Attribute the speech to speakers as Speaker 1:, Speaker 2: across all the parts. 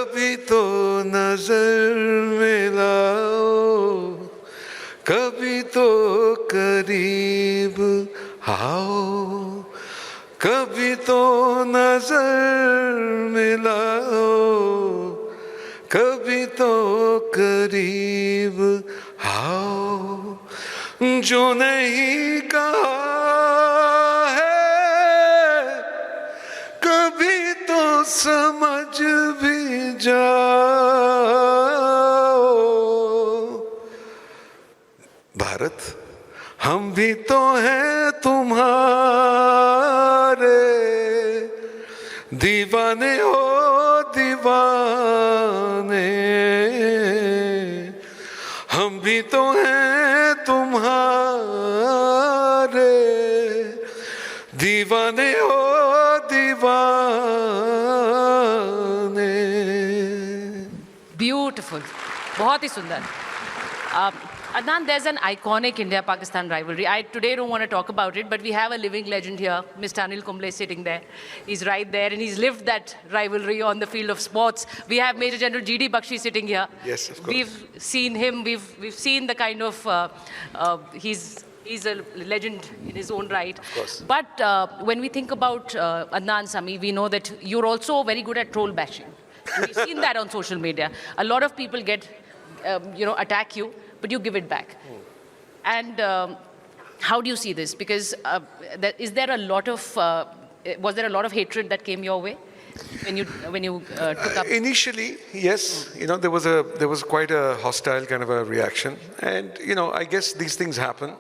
Speaker 1: कभी तो नजर मिलाओ, कभी तो करीब आओ, कभी तो नजर मिलाओ, कभी तो करीब आओ, जो नहीं कहा है कभी तो समझ भी जाओ। भारत, हम भी तो हैं तुम्हारे दीवाने हो दीवाने, हम भी तो हैं तुम्हारे दीवाने हो दीवाने।
Speaker 2: ब्यूटिफुल, बहुत ही सुंदर। Adnan, there's an iconic India-Pakistan rivalry. I today don't want to talk about it, but we have a living legend here, Mr. Anil Kumble, sitting there. He's right there, and he's lived that rivalry on the field of sports. We have Major General G.D. Bakshi sitting here.
Speaker 1: Yes, of course.
Speaker 2: We've seen him. We've seen the kind of he's a legend in his own right.
Speaker 1: Of course.
Speaker 2: But when we think about Adnan Sami, we know that you're also very good at troll bashing. We've seen that on social media. A lot of people get, attack you, but you give it back. And how do you see this? Because was there a lot of hatred that came your way when you took up?
Speaker 1: Initially, yes, there was quite a hostile kind of a reaction, and I guess these things happen.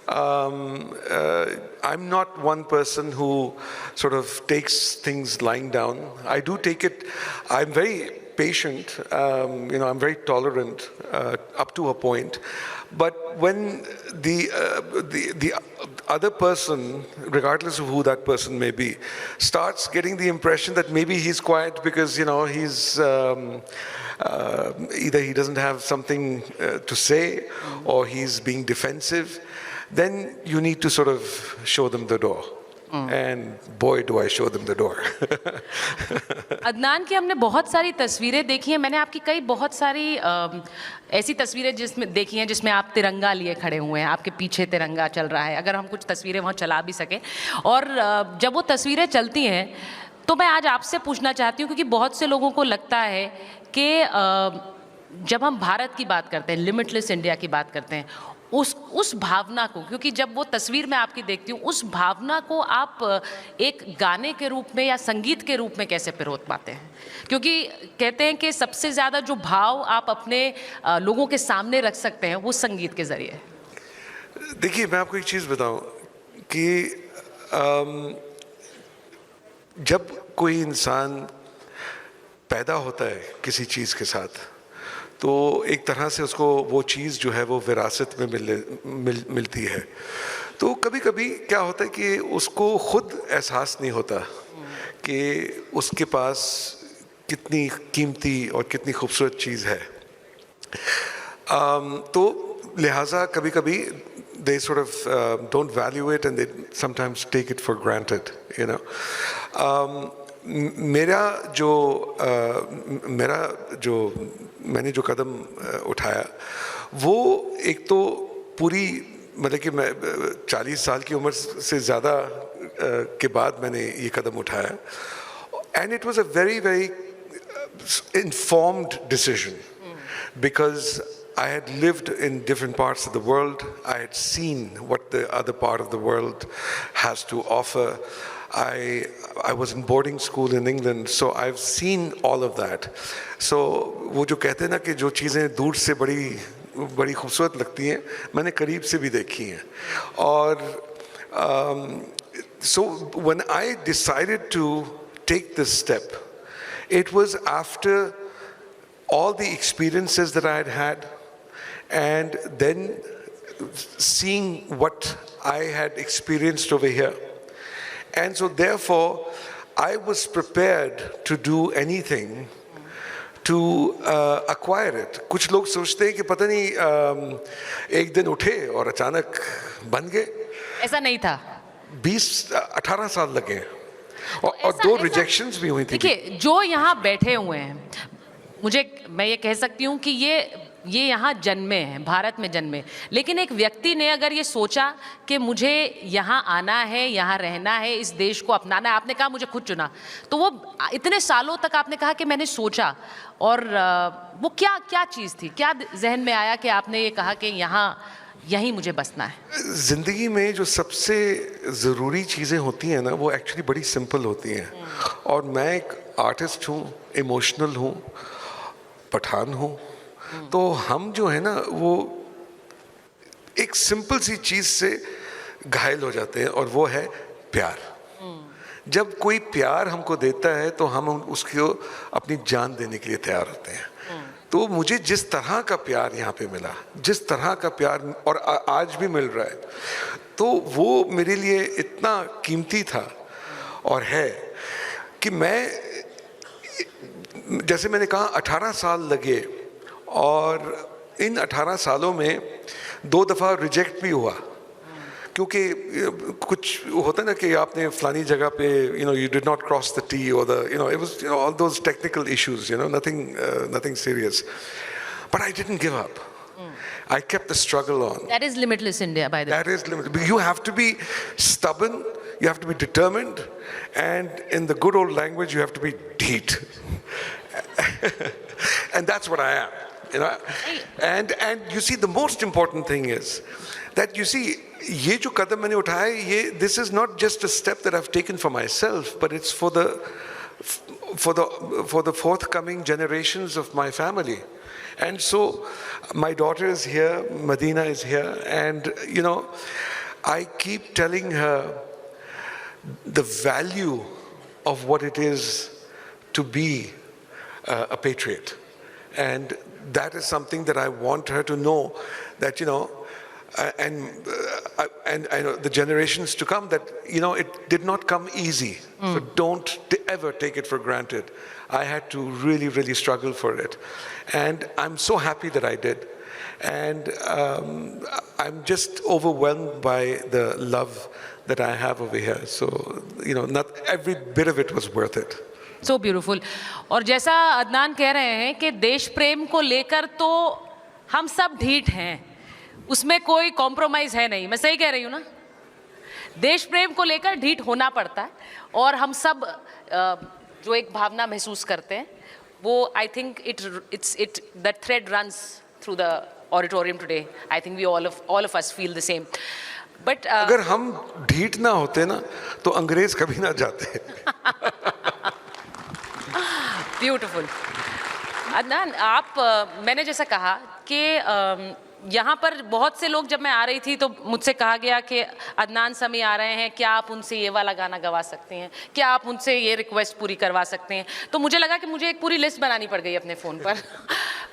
Speaker 1: I'm not one person who sort of takes things lying down. I do take it. I'm very patient. I'm very tolerant up to a point. But when the other person, regardless of who that person may be, starts getting the impression that maybe he's quiet because he's either he doesn't have something to say or he's being defensive, then you need to sort of show them the door. And boy, do I show them the door.
Speaker 2: Adnan की हमने बहुत सारी तस्वीरें देखी हैं. मैंने आपकी कई बहुत सारी ऐसी तस्वीरें जिसमें देखी हैं जिसमें आप तिरंगा लिए खड़े हुए हैं, आपके पीछे तिरंगा चल रहा है. अगर हम कुछ तस्वीरें वहाँ चला भी सकें, और जब वो तस्वीरें चलती हैं तो मैं आज आपसे पूछना चाहती हूँ, क्योंकि बहुत से लोगों को लगता है कि जब हम भारत की बात करते हैं, लिमिटलेस इंडिया की बात करते हैं, उस भावना को, क्योंकि जब वो तस्वीर मैं आपकी देखती हूँ, उस भावना को आप एक गाने के रूप में या संगीत के रूप में कैसे पिरोत पाते हैं? क्योंकि कहते हैं कि सबसे ज़्यादा जो भाव आप अपने लोगों के सामने रख सकते हैं वो संगीत के ज़रिए.
Speaker 1: देखिए, मैं आपको एक चीज़ बताऊं कि जब कोई इंसान पैदा होता है किसी चीज़ के साथ, तो एक तरह से उसको वो चीज़ जो है वो विरासत में मिलती है. तो कभी कभी क्या होता है कि उसको खुद एहसास नहीं होता कि उसके पास कितनी कीमती और कितनी खूबसूरत चीज़ है. तो लिहाजा कभी कभी they sort of don't value it and they sometimes take it for granted, मैंने जो कदम उठाया वो एक तो पूरी मतलब कि मैं 40 साल की उम्र से ज़्यादा के बाद मैंने ये कदम उठाया, and it was a very very informed decision because I had lived in different parts of the world. I had seen what the other part of the world has to offer. I was in boarding school in England, so I've seen all of that. So वो जो कहते हैं ना कि जो चीज़ें दूर से बड़ी खूबसूरत लगती हैं, मैंने करीब से भी देखी हैं. और so when I decided to take this step, it was after all the experiences that I had had, and then seeing what I had experienced over here. And so therefore, I was prepared to do anything to acquire it. कुछ लोग सोचते हैं कि पता नहीं एक दिन उठे और अचानक बन गए.
Speaker 2: ऐसा नहीं था.
Speaker 1: 18 साल लगे और 2 रिजेक्शंस भी हुई थी.
Speaker 2: देखिए, जो यहाँ बैठे हुए हैं, मैं ये कह सकती हूँ कि ये यहाँ जन्मे हैं, भारत में जन्मे, लेकिन एक व्यक्ति ने अगर ये सोचा कि मुझे यहाँ आना है, यहाँ रहना है, इस देश को अपनाना है, आपने कहा मुझे खुद चुना, तो वो इतने सालों तक आपने कहा कि मैंने सोचा, और वो क्या क्या चीज़ थी, क्या जहन में आया कि आपने ये कहा कि यहीं मुझे बसना है?
Speaker 1: ज़िंदगी में जो सबसे ज़रूरी चीज़ें होती हैं ना, वो एक्चुअली बड़ी सिंपल होती हैं। और मैं एक आर्टिस्ट हूँ, इमोशनल हूँ, पठान हूँ, तो हम जो है ना वो एक सिंपल सी चीज़ से घायल हो जाते हैं, और वो है प्यार। जब कोई प्यार हमको देता है तो हम उसको अपनी जान देने के लिए तैयार होते हैं। तो मुझे जिस तरह का प्यार यहाँ पे मिला, जिस तरह का प्यार, और आज भी मिल रहा है, तो वो मेरे लिए इतना कीमती था और है कि मैं, जैसे मैंने कहा, 18 साल लगे, और इन 18 सालों में 2 दफ़ा रिजेक्ट भी हुआ, क्योंकि कुछ होता है ना कि आपने फलानी जगह पे you did not cross the T, or the it was all those technical issues, nothing serious, but I didn't give up. I kept the struggle on.
Speaker 2: That is limitless India, by the way.
Speaker 1: That is limited. You have to be stubborn, you have to be determined, and in the good old language, you have to be deet. And that's what I am. And you see, the most important thing is that, you see, ये जो कदम मैंने उठाया है, this is not just a step that I've taken for myself, but it's for the forthcoming generations of my family. And so my daughter is here, Medina is here, and I keep telling her the value of what it is to be a patriot. And that is something that I want her to know, that and I know the generations to come, that it did not come easy. So don't ever take it for granted. I had to really, really struggle for it, and I'm so happy that I did. And I'm just overwhelmed by the love that I have over here. So not every bit of it was worth it.
Speaker 2: So beautiful. और जैसा अदनान कह रहे हैं कि देश प्रेम को लेकर तो हम सब ढीठ हैं, उसमें कोई कॉम्प्रोमाइज़ है नहीं। मैं सही कह रही हूँ ना? देश प्रेम को लेकर ढीठ होना पड़ता है, और हम सब जो एक भावना महसूस करते हैं, वो I think the thread runs through the auditorium today. I think we all of us feel the same. But
Speaker 1: अगर हम ढीठ ना होते ना, तो अंग्रेज कभी ना जाते।
Speaker 2: ब्यूटीफुल। अदनान, मैंने जैसा कहा कि यहाँ पर बहुत से लोग, जब मैं आ रही थी तो मुझसे कहा गया कि अदनान समी आ रहे हैं, क्या आप उनसे ये वाला गाना गवा सकते हैं, क्या आप उनसे ये रिक्वेस्ट पूरी करवा सकते हैं। तो मुझे लगा कि मुझे एक पूरी लिस्ट बनानी पड़ गई अपने फ़ोन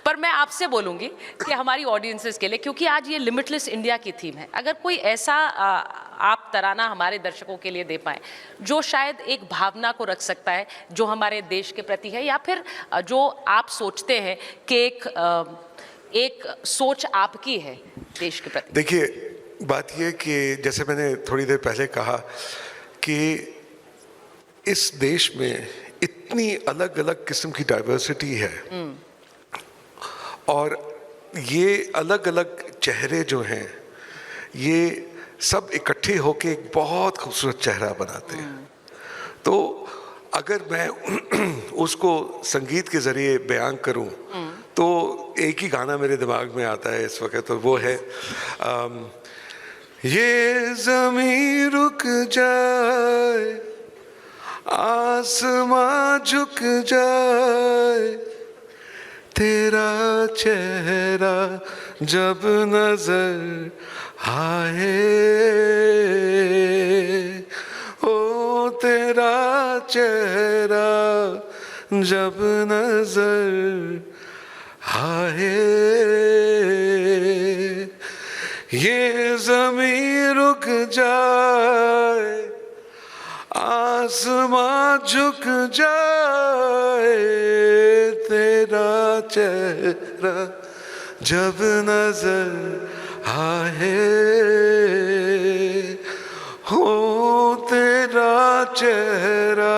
Speaker 2: पर मैं आपसे बोलूँगी कि हमारी ऑडियंसेस के लिए, क्योंकि आज ये लिमिटलेस इंडिया की थीम है, अगर कोई ऐसा आप तराना हमारे दर्शकों के लिए दे पाएँ जो शायद एक भावना को रख सकता है जो हमारे देश के प्रति है, या फिर जो आप सोचते हैं कि एक सोच आपकी है देश के प्रति।
Speaker 1: देखिए, बात यह कि जैसे मैंने थोड़ी देर पहले कहा कि इस देश में इतनी अलग अलग किस्म की डाइवर्सिटी है, और ये अलग अलग चेहरे जो हैं, ये सब इकट्ठे होके एक बहुत खूबसूरत चेहरा बनाते हैं। तो अगर मैं उसको संगीत के ज़रिए बयान करूं, तो एक ही गाना मेरे दिमाग में आता है इस वक्त, तो वो है ये ज़मीं रुक जाए, आसमां झुक जाए, तेरा चेहरा जब नजर आए, ओ तेरा चेहरा जब नजर आए, ये ज़मीं रुक जाए, आसमां झुक जाए, तेरा चेहरा जब नजर आए, हो तेरा चेहरा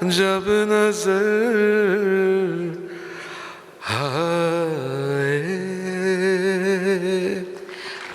Speaker 1: जब नजर